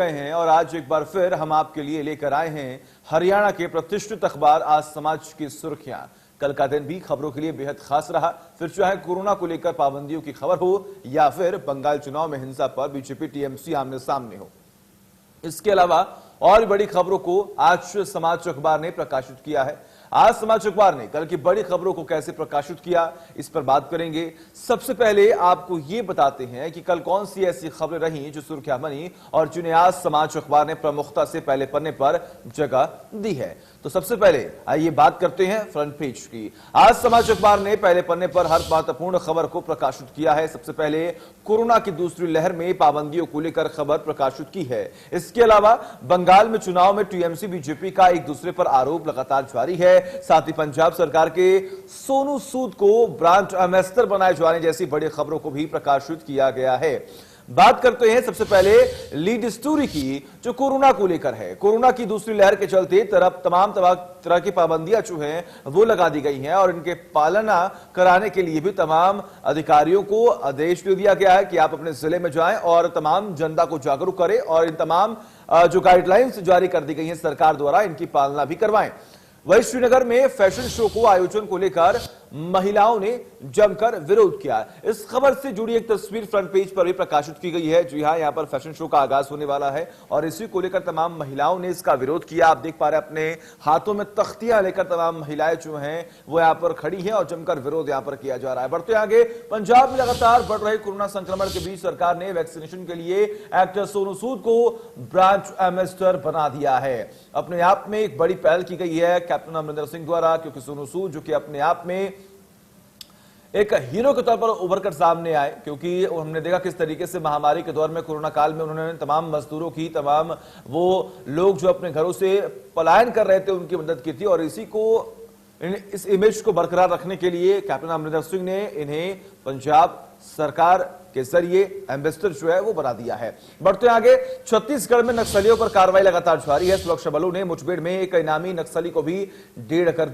गए हैं और आज एक बार फिर हम आपके लिए लेकर आए हैं हरियाणा के प्रतिष्ठित अखबार आज समाज की सुर्खियां। कल का दिन भी खबरों के लिए बेहद खास रहा, फिर चाहे कोरोना को लेकर पाबंदियों की खबर हो या फिर बंगाल चुनाव में हिंसा पर बीजेपी टीएमसी आमने सामने हो। इसके अलावा और बड़ी खबरों को आज समाज अखबार ने प्रकाशित किया है। आज समाज अखबार ने कल की बड़ी खबरों को कैसे प्रकाशित किया, इस पर बात करेंगे। सबसे पहले आपको ये बताते हैं कि कल कौन सी ऐसी खबरें रही जो सुर्खियां बनी और जिन्हें आज समाज अखबार ने प्रमुखता से पहले पन्ने पर जगह दी है। तो सबसे पहले आइए बात करते हैं फ्रंट पेज की। आज समाज अखबार ने पहले पन्ने पर हर महत्वपूर्ण खबर को प्रकाशित किया है। सबसे पहले कोरोना की दूसरी लहर में पाबंदियों को लेकर खबर प्रकाशित की है। इसके अलावा बंगाल में चुनाव में टीएमसी बीजेपी का एक दूसरे पर आरोप लगातार जारी है। साथ ही पंजाब सरकार के सोनू सूद को ब्रांच एम्बेसडर बनाए जाने जैसी बड़ी खबरों को भी प्रकाशित किया गया है। बात करते हैं सबसे पहले लीड स्टोरी की, जो कोरोना को लेकर है। कोरोना की दूसरी लहर के चलते तमाम तरह की पाबंदियां जो हैं वो लगा दी गई हैं और इनके पालना कराने के लिए भी तमाम अधिकारियों को आदेश दे दिया गया है कि आप अपने जिले में जाएं और तमाम जनता को जागरूक करें और इन तमाम जो गाइडलाइंस जारी कर दी गई हैं सरकार द्वारा, इनकी पालना भी करवाएं। वहीं श्रीनगर में फैशन शो को आयोजन को लेकर महिलाओं ने जमकर विरोध किया। इस खबर से जुड़ी एक तस्वीर फ्रंट पेज पर भी प्रकाशित की गई है। जी हां, यहां पर फैशन शो का आगाज होने वाला है और इसी को लेकर तमाम महिलाओं ने इसका विरोध किया। आप देख पा रहे हैं अपने हाथों में तख्तियां लेकर तमाम महिलाएं जो हैं वो यहां पर खड़ी हैं और जमकर विरोध यहां पर किया जा रहा है। बढ़ते आगे, पंजाब में लगातार बढ़ रहे कोरोना संक्रमण के बीच सरकार ने वैक्सीनेशन के लिए एक्टर सोनू सूद को ब्रांच एम्बेसडर बना दिया है। अपने आप में एक बड़ी पहल की गई है कैप्टन अमरिंदर सिंह द्वारा, क्योंकि सोनू सूद जो कि अपने आप में एक हीरो के तौर पर उभर कर सामने आए, क्योंकि हमने देखा किस तरीके से महामारी के दौर में कोरोना काल में उन्होंने तमाम मजदूरों की, तमाम वो लोग जो अपने घरों से पलायन कर रहे थे उनकी मदद की थी और इसी को इस इमेज को बरकरार रखने के लिए कैप्टन अमरिंदर सिंह ने इन्हें पंजाब सरकार के जरिए एम्बेसडर जो है वो बना दिया है। बढ़ते आगे, छत्तीसगढ़ में नक्सलियों पर कार्रवाई लगातार जारी है। सुरक्षा बलों ने मुठभेड़ में एक इनामी नक्सली को भी ढेर कर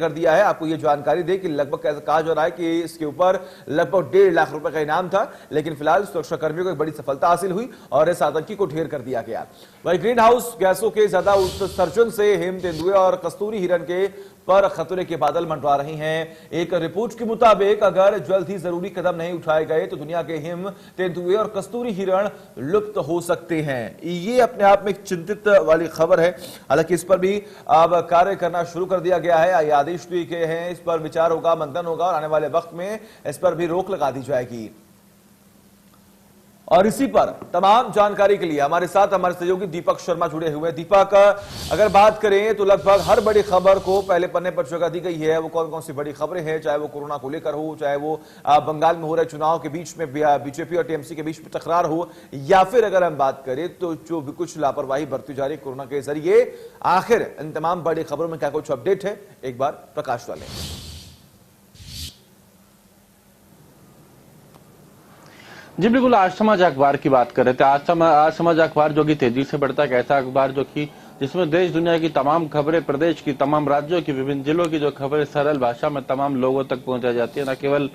दिया है। आपको ये जानकारी दे कि लगभग कहा जा रहा है कि इसके ऊपर लगभग 1.5 लाख रुपए का इनाम था, लेकिन फिलहाल सुरक्षा कर्मियों को एक बड़ी सफलता हासिल हुई और इस आतंकी को ढेर कर दिया गया। वही ग्रीन हाउस गैसों के ज्यादा उत्सर्जन से हिम तेंदुए और कस्तूरी हिरण के पर खतरे के बादल मंडरा रही हैं। एक रिपोर्ट के मुताबिक अगर जल्द ही जरूरी कदम नहीं उठाए गए तो दुनिया के हिम तेंदुए और कस्तूरी हिरण लुप्त हो सकते हैं। ये अपने आप में एक चिंतित वाली खबर है। हालांकि इस पर भी अब कार्य करना शुरू कर दिया गया है। आदेश दिए गए हैं, इस पर विचार होगा, मंथन होगा और आने वाले वक्त में इस पर भी रोक लगा दी जाएगी। और इसी पर तमाम जानकारी के लिए हमारे साथ हमारे सहयोगी दीपक शर्मा जुड़े हुए। दीपक, अगर बात करें तो लगभग हर बड़ी खबर को पहले पन्ने पर जगह दी गई है। वो कौन कौन सी बड़ी खबरें हैं, चाहे वो कोरोना को लेकर हो, चाहे वो बंगाल में हो रहे चुनाव के बीच में बीजेपी और टीएमसी के बीच में तकरार हो, या फिर अगर हम बात करें तो जो भी कुछ लापरवाही बरती जा रही कोरोना के जरिए, आखिर इन तमाम बड़ी खबरों में क्या कुछ अपडेट है, एक बार प्रकाश डालें। जी बिल्कुल, आज समाज अखबार की बात कर रहे थे। आज समाज अखबार जो कि तेजी से बढ़ता है, ऐसा अखबार जो कि जिसमें देश दुनिया की तमाम खबरें, प्रदेश की तमाम राज्यों की, विभिन्न जिलों की जो खबरें सरल भाषा में तमाम लोगों तक पहुंचाई जाती है। न केवल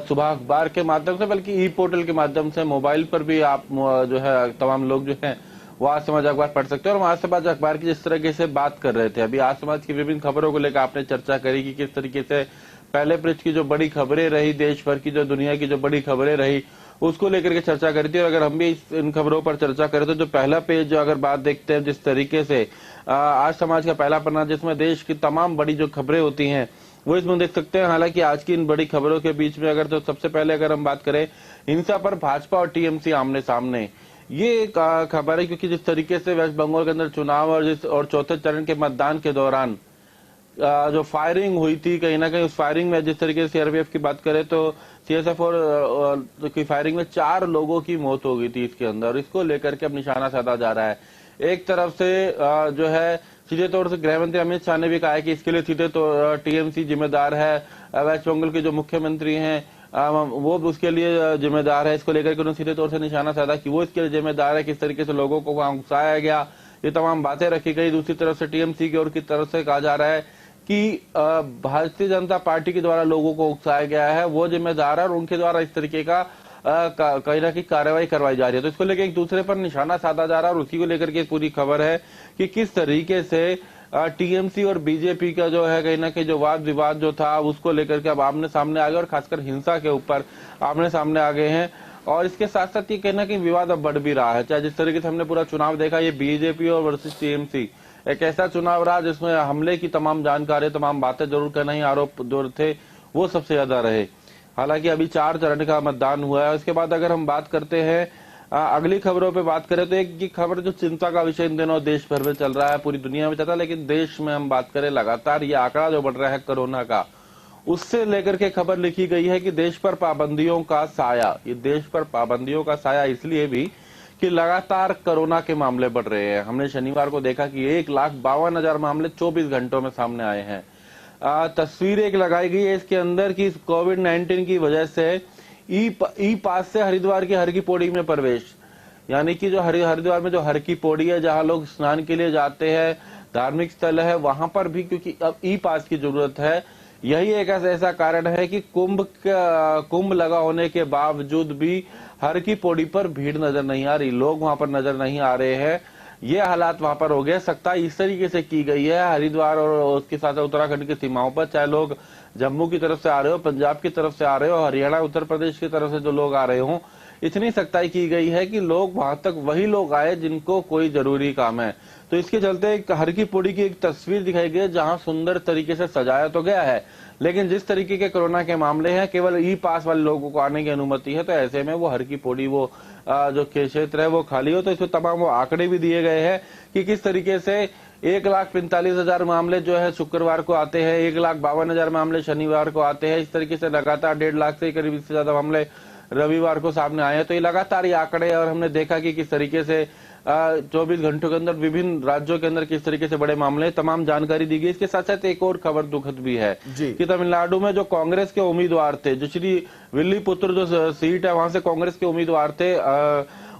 सुबह अखबार के माध्यम से बल्कि ई पोर्टल के माध्यम से मोबाइल पर भी आप जो है तमाम लोग जो है वो आज समाज अखबार पढ़ सकते हैं। और आज समाज अखबार की जिस तरीके से बात कर रहे थे, अभी आज समाज की विभिन्न खबरों को लेकर आपने चर्चा करी कि किस तरीके से पहले पेज की जो बड़ी खबरें रही, देश भर की जो दुनिया की जो बड़ी खबरें रही, उसको लेकर के चर्चा करी थी। और अगर हम भी इन खबरों पर चर्चा करें तो जो पहला पेज जो अगर बात देखते हैं जिस तरीके से आज समाज का पहला पन्ना जिसमें देश की तमाम बड़ी जो खबरें होती हैं वो इसमें देख सकते हैं। हालांकि आज की इन बड़ी खबरों के बीच में अगर तो सबसे पहले अगर हम बात करें हिंसा पर भाजपा और टीएमसी आमने सामने, ये एक खबर है क्योंकि जिस तरीके से वेस्ट बंगाल के अंदर चुनाव और चौथे चरण के मतदान के दौरान जो फायरिंग हुई थी, कहीं ना कहीं उस फायरिंग में जिस तरीके से सीआरपीएफ की बात करें तो सीएसएफ और की फायरिंग में 4 लोगों की मौत हो गई थी इसके अंदर। इसको लेकर के अब निशाना साधा जा रहा है। एक तरफ से जो है सीधे तौर से गृह मंत्री अमित शाह ने भी कहा है कि इसके लिए सीधे तो टीएमसी जिम्मेदार है, वेस्ट बंगाल के जो मुख्यमंत्री हैं वो उसके लिए जिम्मेदार है। इसको लेकर के उन्होंने सीधे तौर से निशाना साधा कि वो इसके लिए जिम्मेदार है, किस तरीके से लोगों को वहां उकसाया गया, ये तमाम बातें रखी गई। दूसरी तरफ से टीएमसी की ओर की तरफ से कहा जा रहा है कि भारतीय जनता पार्टी के द्वारा लोगों को उकसाया गया है, वो जिम्मेदार है और उनके द्वारा इस तरीके का कहीं ना कहीं कार्रवाई करवाई जा रही है। तो इसको लेकर एक दूसरे पर निशाना साधा जा रहा है और उसी को लेकर के पूरी खबर है कि किस तरीके से टीएमसी और बीजेपी का जो है कहीं ना कहीं जो वाद विवाद जो था उसको लेकर के अब आमने सामने आ गए और खासकर हिंसा के ऊपर आमने सामने आ गए हैं। और इसके साथ साथ ये कहीं ना कहीं विवाद अब बढ़ भी रहा है। चाहे जिस तरीके से हमने पूरा चुनाव देखा, ये बीजेपी और वर्सेस टीएमसी एक ऐसा चुनाव रहा जिसमें हमले की तमाम जानकारी, तमाम बातें जरूर करना ही आरोप जो थे वो सबसे ज्यादा रहे। हालांकि अभी 4 चरण का मतदान हुआ है। उसके बाद अगर हम बात करते हैं अगली खबरों पे बात करें तो एक खबर जो चिंता का विषय इन दिनों देश भर में चल रहा है, पूरी दुनिया में चलता है, लेकिन देश में हम बात करें लगातार ये आंकड़ा जो बढ़ रहा है कोरोना का, उससे लेकर के खबर लिखी गई है कि देश पर पाबंदियों का साया। ये देश पर पाबंदियों का साया इसलिए भी कि लगातार कोरोना के मामले बढ़ रहे हैं। हमने शनिवार को देखा कि 1,52,000 मामले 24 घंटों में सामने आए हैं। तस्वीर एक लगाई गई है इसके अंदर की कोविड-19 की वजह से ई पास से हरिद्वार की हर की पौड़ी में प्रवेश, यानी कि जो हरिद्वार में जो हर की पौड़ी है जहां लोग स्नान के लिए जाते हैं, धार्मिक स्थल है, वहां पर भी क्योंकि अब ई पास की जरूरत है। यही एक ऐसा कारण है कि कुंभ लगा होने के बावजूद भी हर की पौड़ी पर भीड़ नजर नहीं आ रही, लोग वहां पर नजर नहीं आ रहे हैं। ये हालात वहां पर हो गए। सख्ताई इस तरीके से की गई है हरिद्वार और उसके साथ उत्तराखंड की सीमाओं पर, चाहे लोग जम्मू की तरफ से आ रहे हो, पंजाब की तरफ से आ रहे हो, हरियाणा उत्तर प्रदेश की तरफ से जो लोग आ रहे हो, इतनी सख्ताई की गई है कि लोग वहां तक वही लोग आए जिनको कोई जरूरी काम है। तो इसके चलते एक हर की पौड़ी की एक तस्वीर दिखाई गई जहां सुंदर तरीके से सजाया तो गया है, लेकिन जिस तरीके के कोरोना के मामले हैं केवल ई पास वाले लोगों को आने की अनुमति है। तो ऐसे में वो हर की पौड़ी वो जो क्षेत्र है वो खाली हो। तो इसमें तमाम वो आंकड़े भी दिए गए हैं कि किस तरीके से 1,45,000 मामले जो है शुक्रवार को आते हैं, 1,52,000 मामले शनिवार को आते हैं। इस तरीके से लगातार 1.5 लाख से करीब इससे ज्यादा मामले रविवार को सामने आए हैं। तो ये लगातार ये आंकड़े, और हमने देखा कि किस तरीके से 24 घंटों के अंदर विभिन्न राज्यों के अंदर किस तरीके से बड़े मामले, तमाम जानकारी दी गई। इसके साथ साथ एक और खबर दुखद भी है कि तमिलनाडु में जो कांग्रेस के उम्मीदवार थे, जो श्री विल्लीपुत्र जो सीट है वहां से कांग्रेस के उम्मीदवार थे,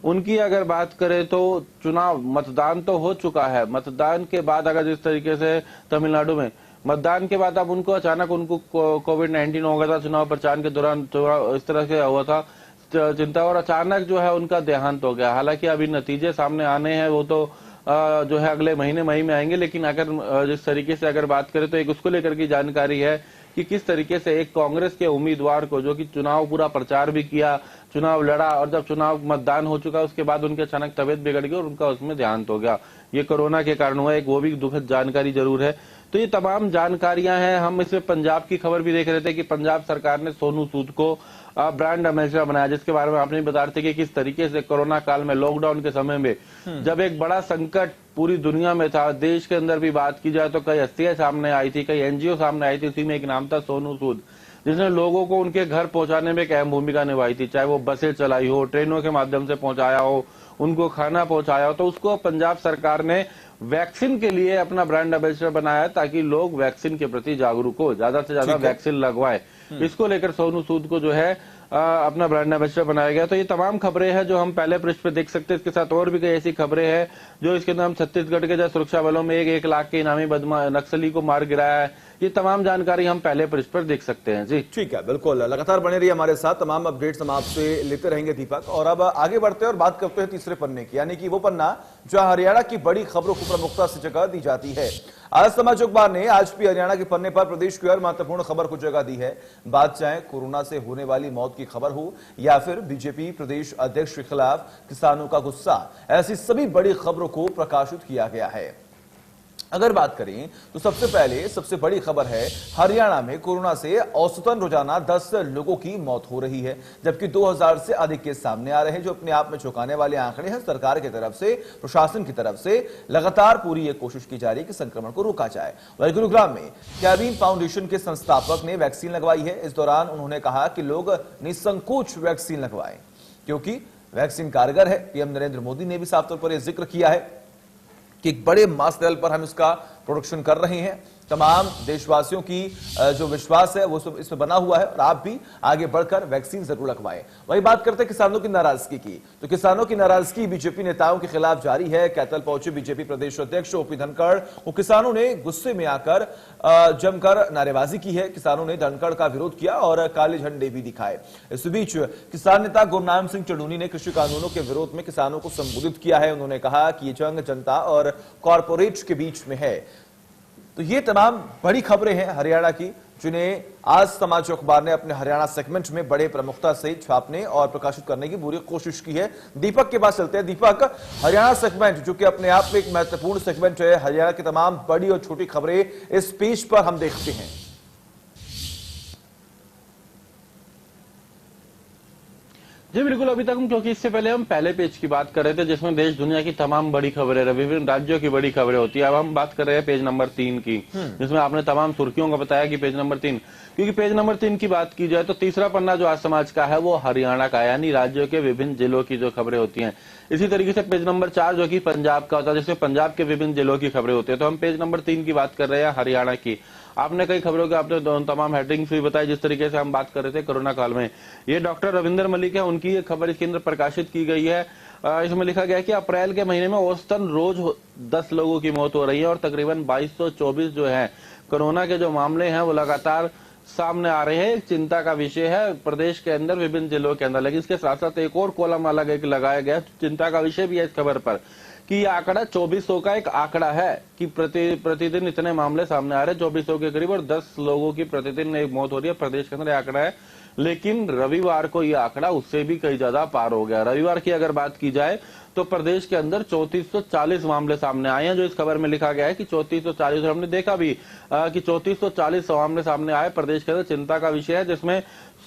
उनकी अगर बात करें तो चुनाव मतदान तो हो चुका है। मतदान के बाद अगर जिस तरीके से तमिलनाडु में मतदान के बाद अब उनको अचानक उनको कोविड-19 हो गया था चुनाव प्रचार के दौरान, इस तरह से हुआ था चिंता, और अचानक जो है उनका देहांत हो गया। हालांकि अभी नतीजे सामने आने हैं, वो तो जो है अगले महीने मई में आएंगे, लेकिन अगर जिस तरीके से अगर बात करें तो एक उसको लेकर की जानकारी है कि किस तरीके से एक कांग्रेस के उम्मीदवार को, जो कि चुनाव पूरा प्रचार भी किया, चुनाव लड़ा, और जब चुनाव मतदान हो चुका उसके बाद उनकी अचानक तबियत बिगड़ गई और उनका उसमें देहांत हो गया। ये कोरोना के कारण हुआ, एक वो भी दुखद जानकारी जरूर है। तो ये तमाम जानकारियां हैं। हम इसमें पंजाब की खबर भी देख रहे थे कि पंजाब सरकार ने सोनू सूद को ब्रांड एम्बेसडर बनाया, जिसके बारे में आपने बता रहे थे कि किस तरीके से कोरोना काल में, लॉकडाउन के समय में, जब एक बड़ा संकट पूरी दुनिया में था, देश के अंदर भी बात की जाए तो कई हस्तियां सामने आई थी, कई एनजीओ सामने आई थी। उसी में एक नाम था सोनू सूद, जिसने लोगों को उनके घर पहुंचाने में एक अहम भूमिका निभाई थी। चाहे वो बसें चलाई हो, ट्रेनों के माध्यम से पहुंचाया हो, उनको खाना पहुंचाया हो। तो उसको पंजाब सरकार ने वैक्सीन के लिए अपना ब्रांड एम्बेसडर बनाया ताकि लोग वैक्सीन के प्रति जागरूक हो, ज्यादा से ज्यादा वैक्सीन लगवाए। इसको लेकर सोनू सूद को जो है अपना ब्रांड एम्बेसडर बनाया गया। तो ये तमाम खबरें हैं जो हम पहले पृष्ठ पे देख सकते हैं। इसके साथ और भी कई ऐसी खबरें हैं जो इसके अंदर हम छत्तीसगढ़ के जो सुरक्षा बलों में 1 लाख के इनामी नक्सली को मार गिराया है, ये तमाम जानकारी हम पहले पृष्ठ पर देख सकते हैं। जी ठीक है, बिल्कुल, लगातार बने रहिए हमारे साथ, तमाम अपडेट्स हम आपसे लेते रहेंगे दीपक। और अब आगे बढ़ते हैं और बात करते हैं तीसरे पन्ने की, यानी कि वो पन्ना जो हरियाणा की बड़ी खबरों को प्रमुखता से जगह दी जाती है। आज समाज अखबार ने आज भी हरियाणा के पन्ने पर प्रदेश की हर महत्वपूर्ण खबर को जगह दी है। बात चाहे कोरोना से होने वाली मौत की खबर हो या फिर बीजेपी प्रदेश अध्यक्ष के खिलाफ किसानों का गुस्सा, ऐसी सभी बड़ी खबरों को प्रकाशित किया गया है। अगर बात करें तो सबसे पहले सबसे बड़ी खबर है, हरियाणा में कोरोना से औसतन रोजाना 10 लोगों की मौत हो रही है, जबकि 2000 से अधिक केस सामने आ रहे हैं, जो अपने आप में चौंकाने वाले आंकड़े हैं। सरकार की तरफ से, प्रशासन की तरफ से लगातार पूरी एक कोशिश की जा रही है कि संक्रमण को रोका जाए। वहीं गुरुग्राम में कैबिन फाउंडेशन के संस्थापक ने वैक्सीन लगवाई है। इस दौरान उन्होंने कहा कि लोग निसंकोच वैक्सीन लगवाएं, क्योंकि वैक्सीन कारगर है। पीएम नरेंद्र मोदी ने भी साफ तौर पर यह जिक्र किया है कि एक बड़े मास लेवल पर हम इसका प्रोडक्शन कर रहे हैं तमाम देशवासियों की जो विश्वास है वो सब इसमें बना हुआ है और आप भी आगे बढ़कर वैक्सीन जरूर लगवाएं। वही बात करते हैं किसानों की नाराजगी की, तो किसानों की नाराजगी बीजेपी नेताओं के खिलाफ जारी है। कैथल पहुंचे बीजेपी प्रदेश अध्यक्ष ओपी धनखड़, वो किसानों ने गुस्से में आकर जमकर नारेबाजी की है। किसानों ने धनखड़ का विरोध किया और काले झंडे भी दिखाए। इस बीच किसान नेता गुरनाम सिंह चढ़ूनी ने कृषि कानूनों के विरोध में किसानों को संबोधित किया है। उन्होंने कहा कि ये जंग जनता और कॉरपोरेट के बीच में है। तो ये तमाम बड़ी खबरें हैं हरियाणा की, जिन्हें आज समाज अखबार ने अपने हरियाणा सेगमेंट में बड़े प्रमुखता से छापने और प्रकाशित करने की पूरी कोशिश की है। दीपक के पास चलते हैं। दीपक, हरियाणा सेगमेंट जो कि अपने आप में एक महत्वपूर्ण सेगमेंट है, हरियाणा की तमाम बड़ी और छोटी खबरें इस पेज पर हम देखते हैं। जी बिल्कुल, अभी तक क्योंकि इससे पहले हम पहले पेज की बात कर रहे थे जिसमें देश दुनिया की तमाम बड़ी खबरें, विभिन्न राज्यों की बड़ी खबरें होती है। अब हम बात कर रहे हैं पेज नंबर 3 की, जिसमें आपने तमाम सुर्खियों का बताया कि पेज नंबर 3, क्योंकि पेज नंबर 3 की बात की जाए तो तीसरा पन्ना जो आज समाज का है वो हरियाणा का है, यानी राज्यों के विभिन्न जिलों की जो खबरें होती हैं। इसी तरीके से पेज नंबर 4 जो कि पंजाब का होता है, जिसमें पंजाब के विभिन्न जिलों की खबरें होती है। तो हम पेज नंबर 3 की बात कर रहे हैं हरियाणा की। आपने कई खबरों के आपने तमाम हेडिंग्स भी बताई। जिस तरीके से हम बात कर रहे थे कोरोना काल में, ये डॉक्टर रविंद्र मलिक है, उनकी ये खबर इसके अंदर प्रकाशित की गई है। इसमें लिखा गया है कि अप्रैल के महीने में औसतन रोज 10 लोगों की मौत हो रही है और तकरीबन 2224 जो है कोरोना के जो मामले हैं वो लगातार सामने आ रहे हैं। एक चिंता का विषय है प्रदेश के अंदर विभिन्न जिलों के अंदर। लेकिन इसके साथ साथ एक और कॉलम अलग एक लगाया गया, चिंता का विषय भी है इस खबर पर, कि ये आंकड़ा 2400 का एक आंकड़ा है कि प्रतिदिन इतने मामले सामने आ रहे हैं, 2400 के करीब, और 10 लोगों की प्रतिदिन एक मौत हो रही है प्रदेश के अंदर आंकड़ा है। लेकिन रविवार को ये आंकड़ा उससे भी कई ज्यादा पार हो गया। रविवार की अगर बात की जाए तो प्रदेश के अंदर 3440 मामले सामने आए हैं। जो इस खबर में लिखा गया है कि 3440, और हमने देखा भी कि 3440 मामले सामने आए प्रदेश के अंदर। चिंता का विषय है, जिसमें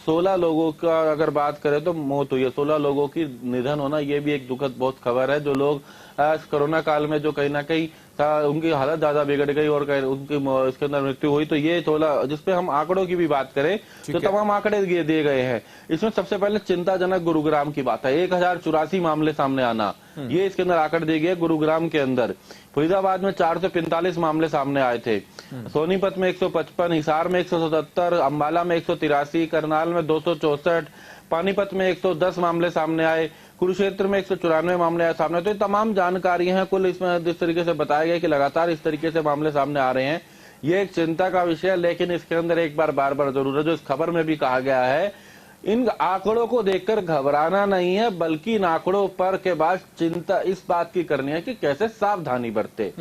16 लोगों का अगर बात करें तो मौत हुई है, 16 लोगों की निधन होना, ये भी एक दुखद बहुत खबर है। जो लोग कोरोना काल में जो कहीं ना कहीं उनकी हालत ज्यादा बिगड़ गई और उनकी इसके अंदर मृत्यु हुई, तो ये थोड़ा, जिसपे हम आंकड़ों की भी बात करें तो तमाम आंकड़े दिए गए हैं। इसमें सबसे पहले चिंताजनक गुरुग्राम की बात है, 1084 मामले सामने आना, ये इसके अंदर आंकड़े दिए गए गुरुग्राम के अंदर। फरीदाबाद में 445 मामले सामने आए थे, सोनीपत में 155, हिसार में 177, अंबाला में 183, करनाल में 264, पानीपत में 110 मामले सामने आए, कुरुक्षेत्र में 194 मामले सामने। तो ये तमाम जानकारियां हैं कुल इसमें जिस तरीके से बताया गया कि लगातार इस तरीके से मामले सामने आ रहे हैं, ये एक चिंता का विषय है। लेकिन इसके अंदर एक बार बार जरूर है, जो इस खबर में भी कहा गया है, इन आंकड़ों को देखकर घबराना नहीं है, बल्कि इन आंकड़ों पर के बाद चिंता इस बात की करनी है कि कैसे सावधानी बरते।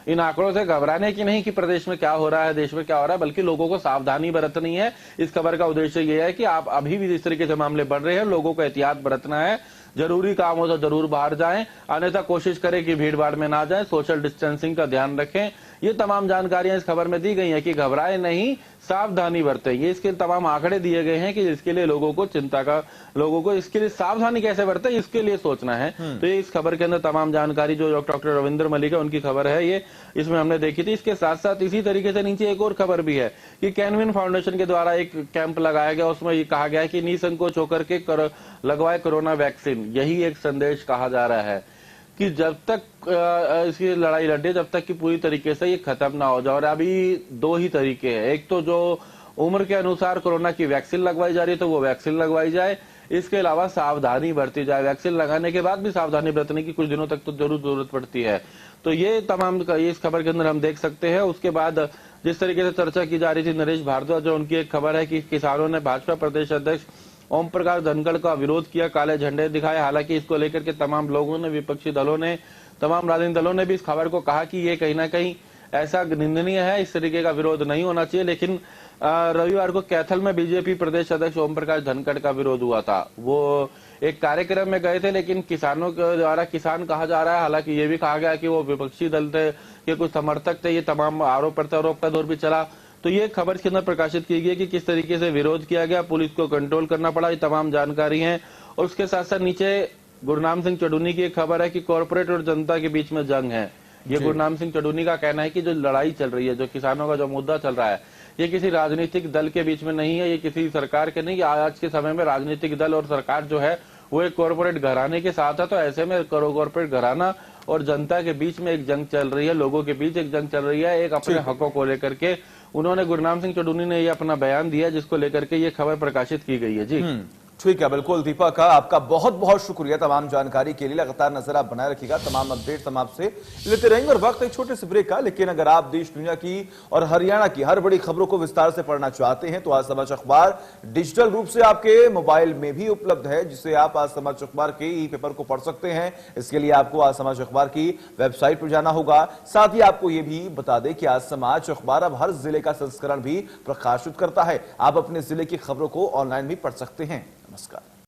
इन आंकड़ों से घबराने की नहीं कि प्रदेश में क्या हो रहा है, देश में क्या हो रहा है, बल्कि लोगों को सावधानी बरतनी है। इस खबर का उद्देश्य यह है कि आप अभी भी जिस तरीके से मामले बढ़ रहे हैं, लोगों को एहतियात बरतना है, जरूरी काम हो तो जरूर बाहर जाएं, अन्यथा कोशिश करें कि भीड़ भाड़ में ना जाएं, सोशल डिस्टेंसिंग का ध्यान रखें। ये तमाम जानकारियां इस खबर में दी गई हैं कि घबराए नहीं, सावधानी बरतें। ये इसके तमाम आंकड़े दिए गए हैं कि इसके लिए लोगों को इसके लिए सावधानी कैसे बरतें, इसके लिए सोचना है। तो ये इस खबर के अंदर तमाम जानकारी जो डॉक्टर रविंद्र मलिक है उनकी खबर है, ये इसमें हमने देखी थी। इसके साथ साथ इसी तरीके से नीचे एक और खबर भी है कि कैनविन फाउंडेशन के द्वारा एक कैंप लगाया गया, उसमें ये कहा गया है कि निसंकोच होकर के लगवाए कोरोना वैक्सीन। यही एक संदेश कहा जा रहा है कि जब तक इसकी लड़ाई लड़े, जब तक कि पूरी तरीके से ये खत्म ना हो जाए। और अभी दो ही तरीके हैं, एक तो जो उम्र के अनुसार कोरोना की वैक्सीन लगवाई जा रही है तो वो वैक्सीन लगवाई जाए, इसके अलावा सावधानी बरती जाए। वैक्सीन लगाने के बाद भी सावधानी बरतने की कुछ दिनों तक तो जरूर जरूरत पड़ती है। तो ये तमाम ये इस खबर के अंदर हम देख सकते हैं। उसके बाद जिस तरीके से चर्चा की जा रही थी नरेश भारद्वाज, जो उनकी एक खबर है कि किसानों ने भाजपा प्रदेश अध्यक्ष ओम प्रकाश धनखड़ का विरोध किया, काले झंडे दिखाए। हालांकि इसको लेकर के तमाम लोगों ने, विपक्षी दलों ने, तमाम राजनीतिक दलों ने भी इस खबर को कहा कि ये कहीं ना कहीं ऐसा निंदनीय है, इस तरीके का विरोध नहीं होना चाहिए। लेकिन रविवार को कैथल में बीजेपी प्रदेश अध्यक्ष ओम प्रकाश धनखड़ का विरोध हुआ था। वो एक कार्यक्रम में गए थे, लेकिन किसानों के द्वारा किसान कहा जा रहा है। हालांकि ये भी कहा गया कि वो विपक्षी दल थे, के कुछ समर्थक थे। ये तमाम आरोप प्रत्यारोप का दौर भी चला। तो ये खबर के अंदर प्रकाशित की गई कि किस तरीके से विरोध किया गया, पुलिस को कंट्रोल करना पड़ा, ये तमाम जानकारी है। और उसके साथ साथ नीचे गुरनाम सिंह चढ़ूनी की एक खबर है कि कॉर्पोरेट और जनता के बीच में जंग है। ये गुरनाम सिंह चढ़ूनी का कहना है कि जो लड़ाई चल रही है, जो किसानों का जो मुद्दा चल रहा है, ये किसी राजनीतिक दल के बीच में नहीं है, ये किसी सरकार के नहीं। आज के समय में राजनीतिक दल और सरकार जो है वो एक कॉर्पोरेट घराने के साथ है। तो ऐसे में कॉर्पोरेट घराना और जनता के बीच में एक जंग चल रही है, लोगों के बीच एक जंग चल रही है, एक अपने हकों को लेकर के। उन्होंने गुरनाम सिंह चौधरी ने ये अपना बयान दिया जिसको लेकर के ये खबर प्रकाशित की गई है। जी ठीक है, बिल्कुल दीपक, आपका बहुत बहुत शुक्रिया तमाम जानकारी के लिए। लगातार नजर आप बनाए रखिएगा, तमाम अपडेट्स हम आपसे लेते रहेंगे। और वक्त एक छोटे से ब्रेक का, लेकिन अगर आप देश दुनिया की और हरियाणा की हर बड़ी खबरों को विस्तार से पढ़ना चाहते हैं तो आज समाज अखबार डिजिटल रूप से आपके मोबाइल में भी उपलब्ध है, जिससे आप आज समाज अखबार के ई पेपर को पढ़ सकते हैं। इसके लिए आपको आज समाज अखबार की वेबसाइट पर जाना होगा। साथ ही आपको यह भी बता दें कि आज समाज अखबार अब हर जिले का संस्करण भी प्रकाशित करता है। आप अपने जिले की खबरों को ऑनलाइन भी पढ़ सकते हैं। नमस्कार।